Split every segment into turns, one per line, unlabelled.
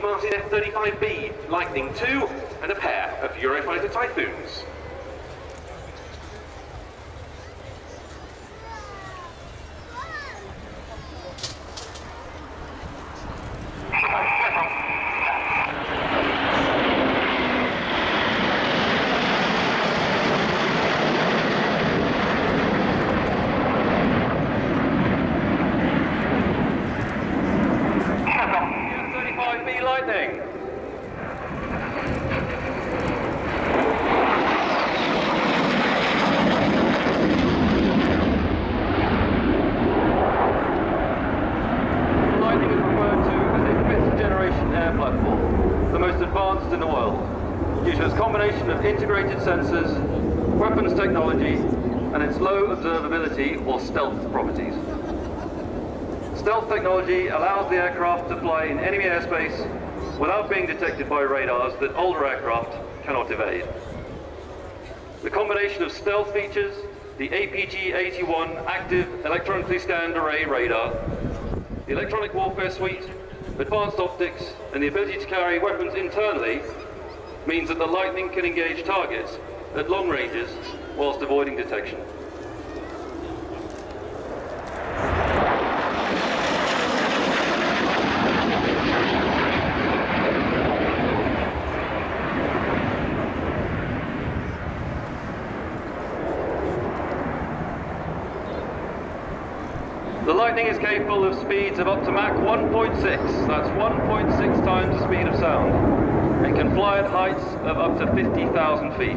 advancing F35B Lightning II and a pair of Eurofighter Typhoons. F35B Lightning. Lightning is referred to as a fifth-generation air platform, the most advanced in the world, due to its combination of integrated sensors, weapons technology, and its low observability or stealth properties. Stealth technology allows the aircraft to fly in enemy airspace without being detected by radars that older aircraft cannot evade. The combination of stealth features, the APG-81 active electronically scanned array radar, the electronic warfare suite, advanced optics, and the ability to carry weapons internally means that the Lightning can engage targets at long ranges whilst avoiding detection. The Lightning is capable of speeds of up to Mach 1.6, that's 1.6 times the speed of sound, and can fly at heights of up to 50,000 feet.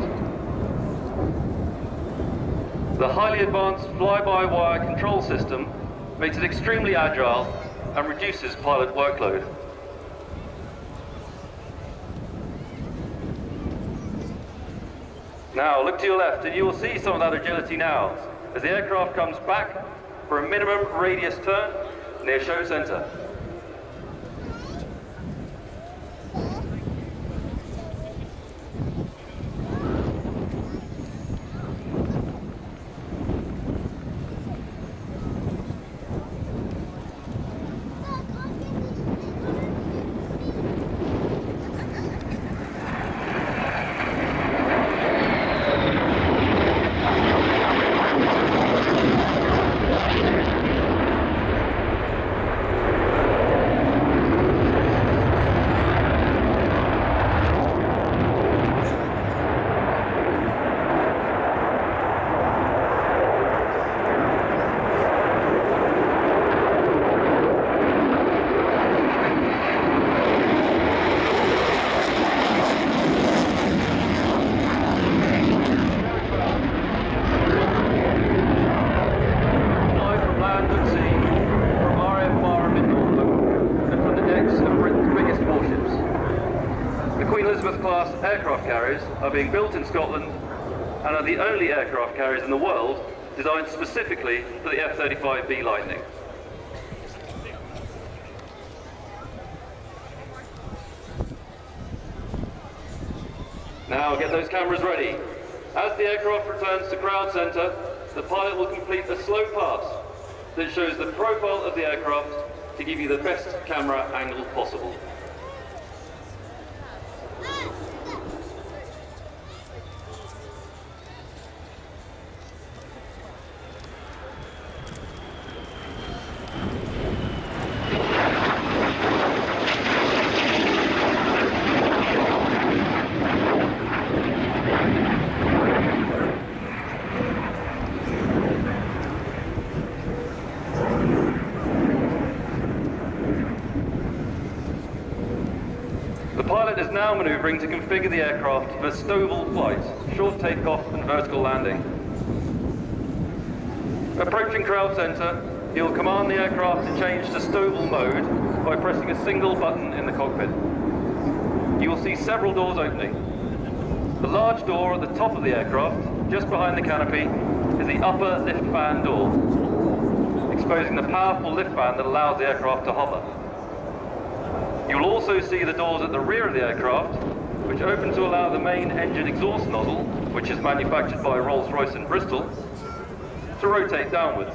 The highly advanced fly-by-wire control system makes it extremely agile and reduces pilot workload. Now look to your left and you will see some of that agility now, as the aircraft comes back for a minimum radius turn near show center. Class aircraft carriers are being built in Scotland and are the only aircraft carriers in the world designed specifically for the F35B Lightning. Now get those cameras ready. As the aircraft returns to ground center, the pilot will complete a slow pass that shows the profile of the aircraft to give you the best camera angle possible. The pilot is now maneuvering to configure the aircraft for STOVL flight, short takeoff and vertical landing. Approaching crowd center, he will command the aircraft to change to STOVL mode by pressing a single button in the cockpit. You will see several doors opening. The large door at the top of the aircraft, just behind the canopy, is the upper lift fan door, exposing the powerful lift fan that allows the aircraft to hover. You will also see the doors at the rear of the aircraft, which open to allow the main engine exhaust nozzle, which is manufactured by Rolls-Royce in Bristol, to rotate downwards.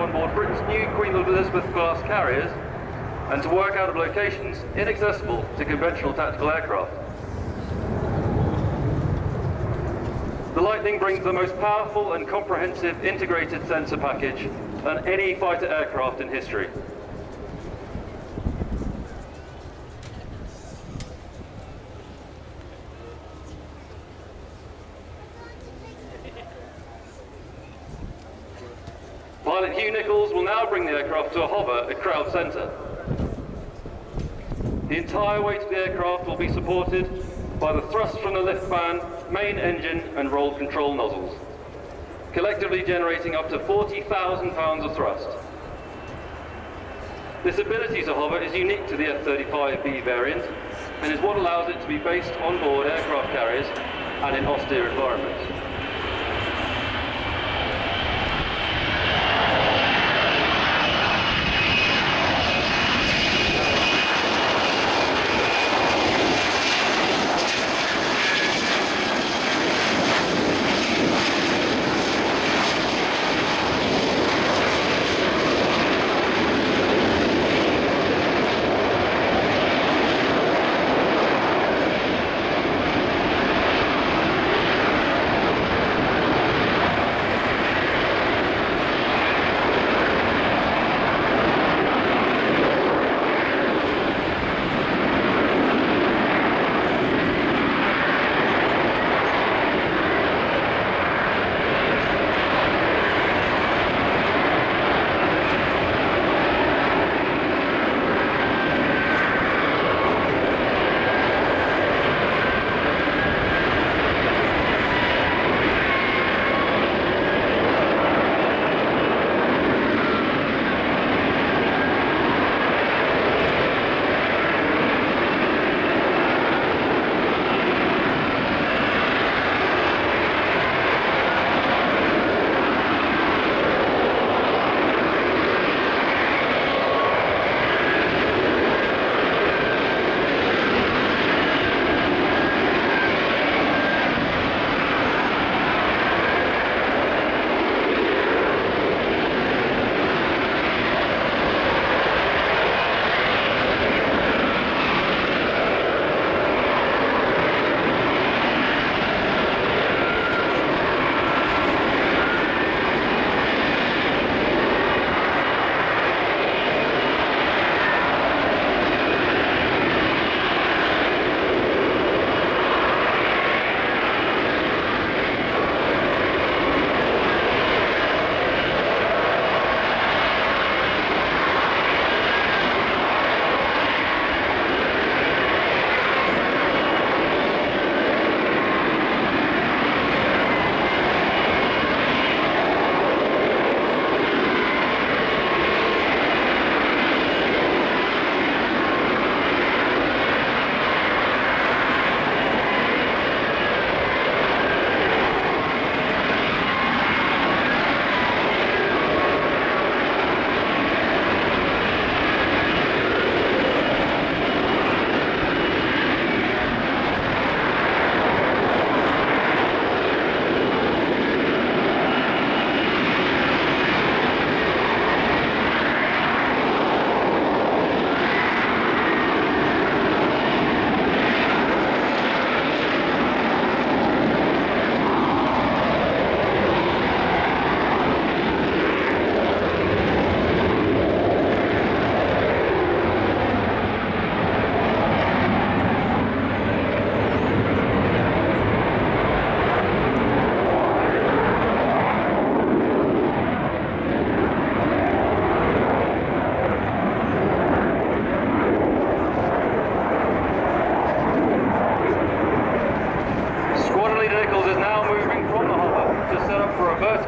on board Britain's new Queen Elizabeth-class carriers and to work out of locations inaccessible to conventional tactical aircraft. The Lightning brings the most powerful and comprehensive integrated sensor package than any fighter aircraft in history. Pilot Hugh Nichols will now bring the aircraft to a hover at Crowd Centre. The entire weight of the aircraft will be supported by the thrust from the lift fan, main engine and roll control nozzles, collectively generating up to 40,000 pounds of thrust. This ability to hover is unique to the F35B variant and is what allows it to be based on board aircraft carriers and in austere environments.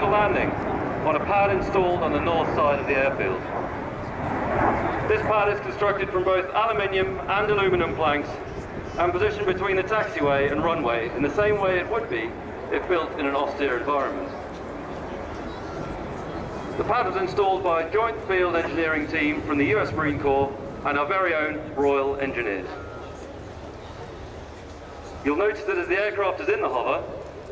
landing on a pad installed on the north side of the airfield. This pad is constructed from both aluminium and aluminum planks and positioned between the taxiway and runway in the same way it would be if built in an austere environment. The pad was installed by a joint field engineering team from the US Marine Corps and our very own Royal Engineers. You'll notice that as the aircraft is in the hover,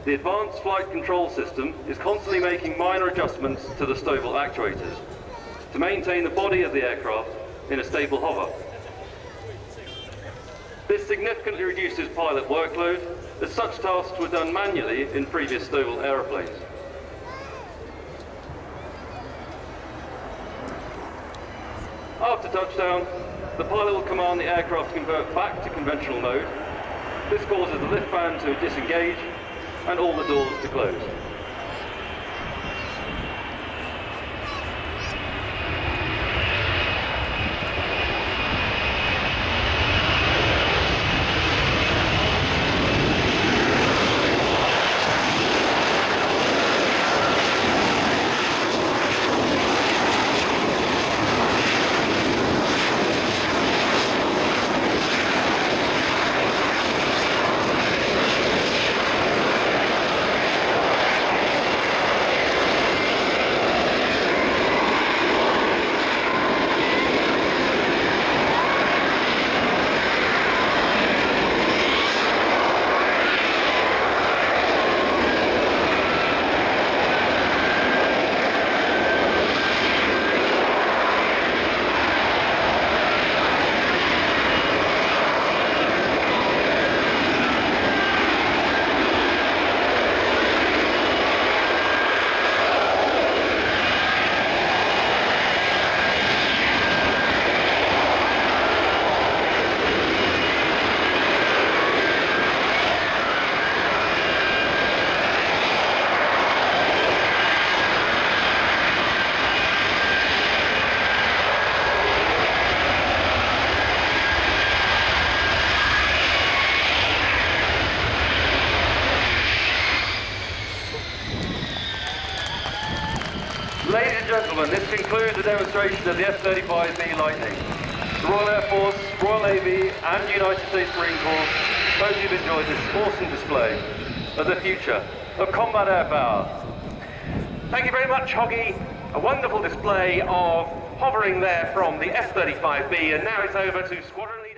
the Advanced Flight Control System is constantly making minor adjustments to the Stovall actuators. to maintain the body of the aircraft in a stable hover. This significantly reduces pilot workload, as such tasks were done manually in previous STOVL aeroplanes. After touchdown, the pilot will command the aircraft to convert back to conventional mode. This causes the lift fan to disengage and all the doors to close. Ladies and gentlemen, this concludes the demonstration of the F35B Lightning. The Royal Air Force, Royal Navy and United States Marine Corps hope you've enjoyed this awesome display of the future of combat air power.
Thank you very much, Hoggy. A wonderful display of hovering there from the F35B, and now it's over to Squadron Leader.